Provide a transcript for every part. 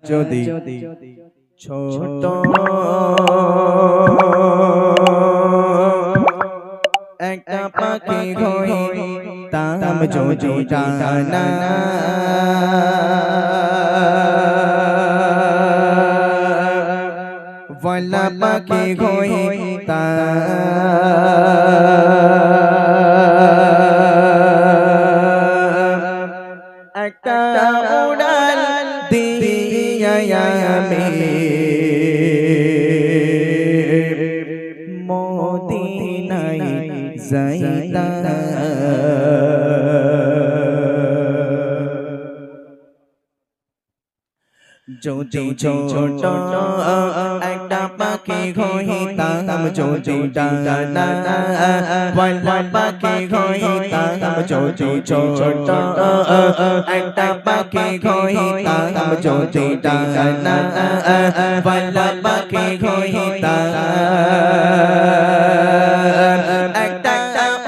যদি ছোট একটা পাখি হইতাম যদি ডানা ওয়ালা পাখি হইতাম একটা উড়াল দিয়া আমি মদিনায় যাইতাম যদি ছোট একটা পাখি হইতাম যদি ডানা ওয়ালা পাখি হইতাম যদি ছোট একটা পাখি হইতাম যদি ডানা ওয়ালা পাখি হইতাম একটা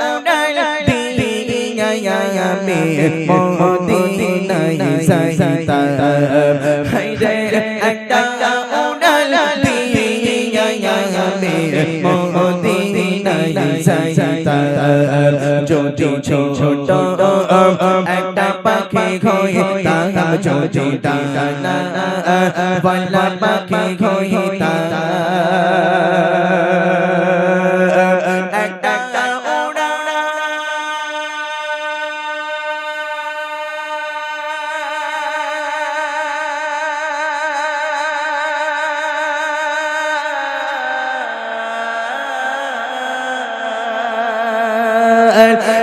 উড়াল দিয়া আমি মদিনায় যাইতাম হায়রে একটা উড়াল দিয়া আমি মদিনায় যাইতাম যদি ছোট একটা পাখি হইতাম যদি ডানা ওয়ালা পাখি হইতাম একটা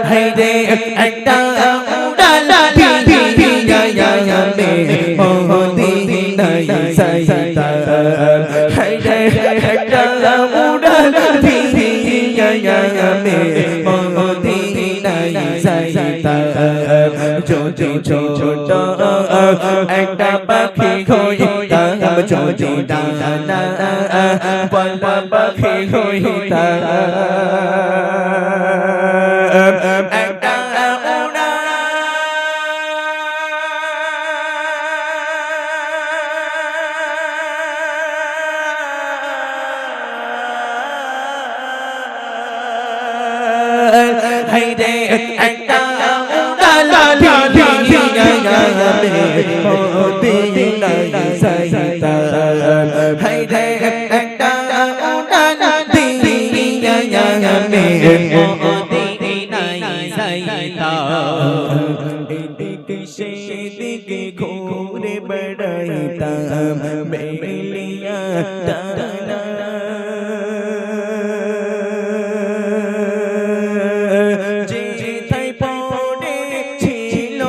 হায়রে একটা উড়াল দিয়া আমি মদিনায় যাইতাম হায়রে একটা উড়াল দিয়া আমি মদিনায় যাইতাম যদি ছোট একটা পাখি হইতাম যদি ডানা ওয়ালা পাখি হইতাম একটা উড়াল হায়রে একটা উড়াল দিয়া আমি মদিনায় যাইতাম হায়রে একটা উড়াল দিয়া আমি এদিকে সেদিকে ঘুরে বেড়াইতাম মেলিয়া টানা যেথায় পড়েছিল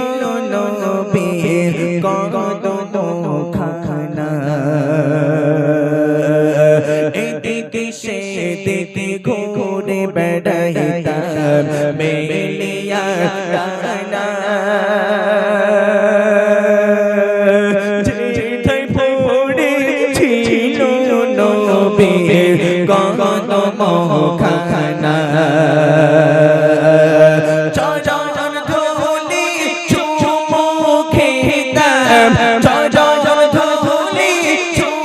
নবীর কদমখানা এদিকে সেদিকে ঘুরে বেড়াইতাম মেলিয়া টানা যেথায় পড়েছিল নবীর কদমখানা চরণ ধুলি চুমু খেতাম চরণ ধুলি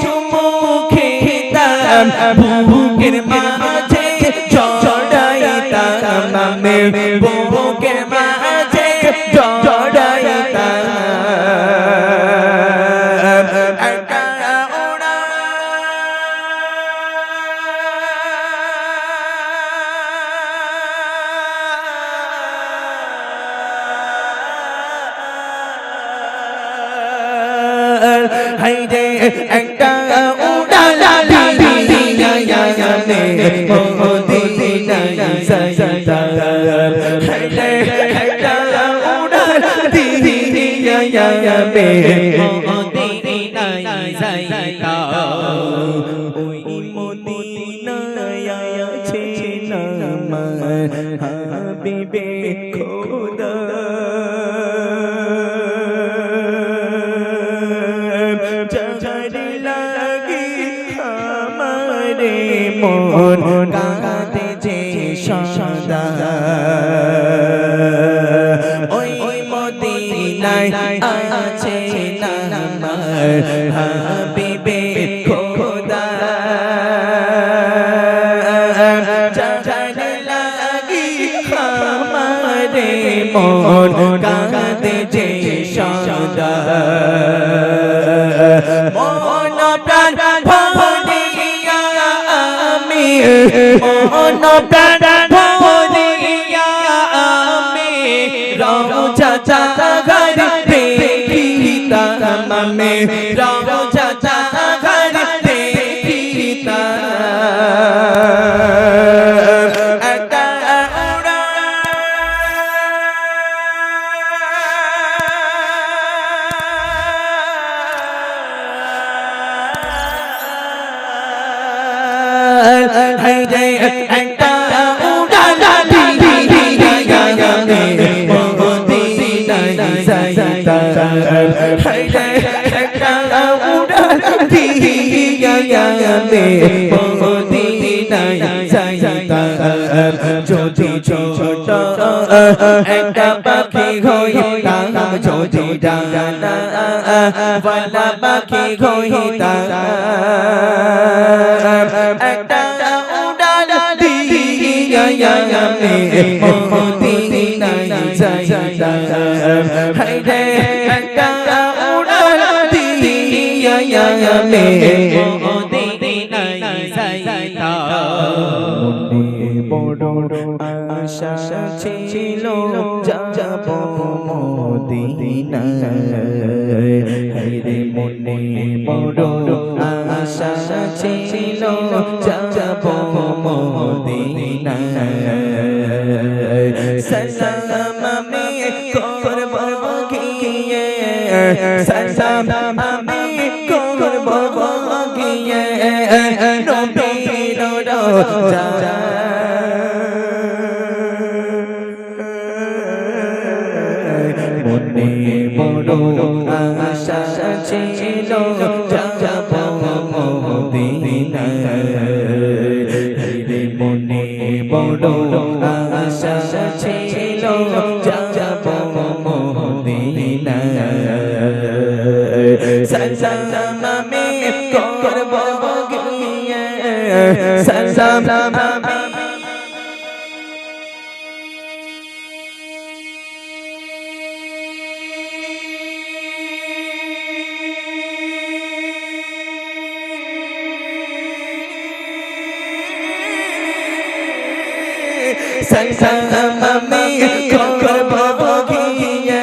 চুমু খেতাম বুকের মাঝে চড়াইতাম আমি বুকের মাঝে চড়াইতাম একটা উড়াল হায়রে একটা উড়াল দিয়া আমি মদিনায় যাইতাম হায়রে একটা উড়াল দিয়া আমি মদিনায় যাইতাম ওই মদিনায় আছে আমার হাবিবে খোদা মন কাঁদে যে সদা ওই মদিনায় আছে আমার মন প্রাণ ভরিয়া আমি রওজা ঘর দেখিতাম আমি রওজা ঘর দেখিতাম একটা হায়রে একটা উড়াল দিয়া মদিনায় যাইতাম হায়রে একটা উড়াল দিয়া মদিনায় যাইতাম যদি ছোট একটা পাখি হইতাম যদি ডানা ওয়ালা পাখি হইতাম একটা উড়াল দিয়া মদিনায় যাইতাম হায়রে একটা উড়াল দিয়া মদিনায় যাইতাম বড় আশা ছিল যাব মদিনায় হায়রে মনে বড় আশা ছিল যাব মদিনায় সালাম আমি করব গিয়ে সালাম আমি করব গিয়ে নবীর রওজা মনে বড় আশা ছিল যাব মদিনায় হায়রে মনে বড় আশা ছিল যাব মদিনায় সালাম আমি করব গিয়ে সালাম আমি সালাম আমি করব গিয়ে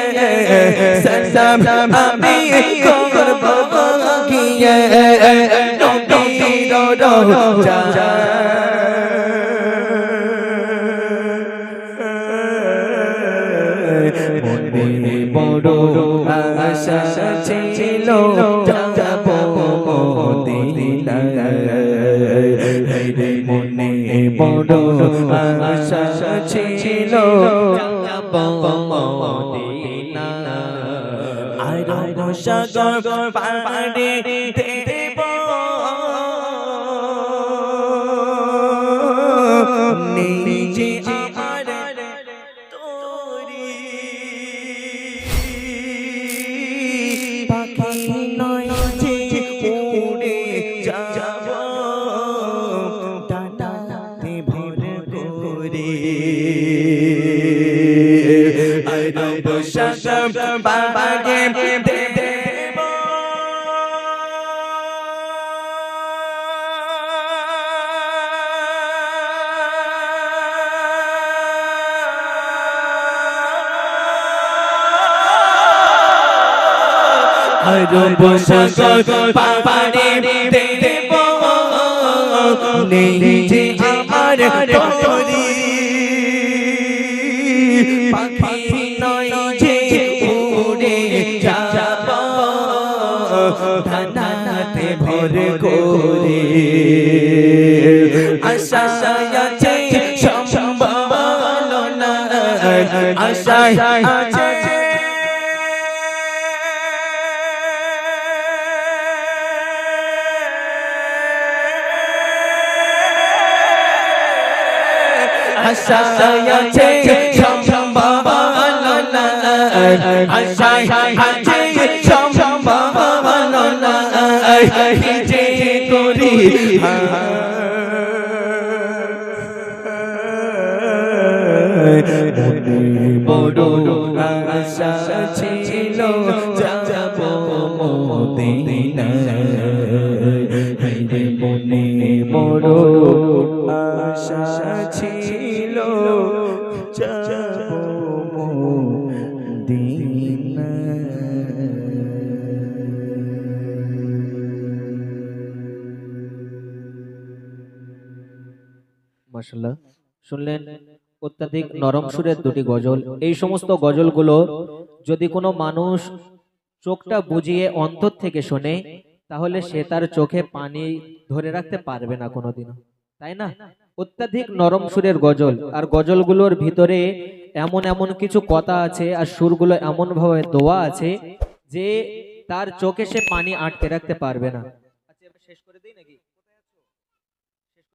সালাম আমি করব গিয়ে নবীর রওজা মনে বড় আশা ছিল যাব মদিনায় হায়রে মনে বড় আশা ছিল যাব মদিনায় আরব সাগর পাড়ে দেব নিজে আমার তোরি পাখি নয় যে উড়ে যাব ডানাতে ভর করে আরব সাগর পাড়ে দেব আরব সাগর পাড়ে দেব নিজে আমার তোরি পাখি নয় যে উড়ে যাব ডানাতে ভর করে আশা আছে সম্ভব না আশা আছে আশা আছে সম্ভাবনা আশা আছে সম্ভাবনা যে করি বড় আশা ছিল যাব মদিনায় হায়রে মনে বড় আশা ছিল যাব মদিনা। মাশাআল্লাহ, শুনলেন অত্যাধিক নরম সুরের দুটি গজল। এই সমস্ত গজলগুলো যদি কোনো মানুষ চোখটা বুজিয়ে অন্তর থেকে শোনে, তাহলে সে তার চোখে পানি ধরে রাখতে পারবে না কোনোদিনও, তাই না? অত্যাধিক নরম সুরের গজল, আর গজলগুলোর ভিতরে এমন এমন কিছু কথা আছে আর সুরগুলো এমন ভাবে দোয়া আছে যে তার চোখে সে পানি আটকে রাখতে পারবে না। আচ্ছা, এবার শেষ করে দিই নাকি?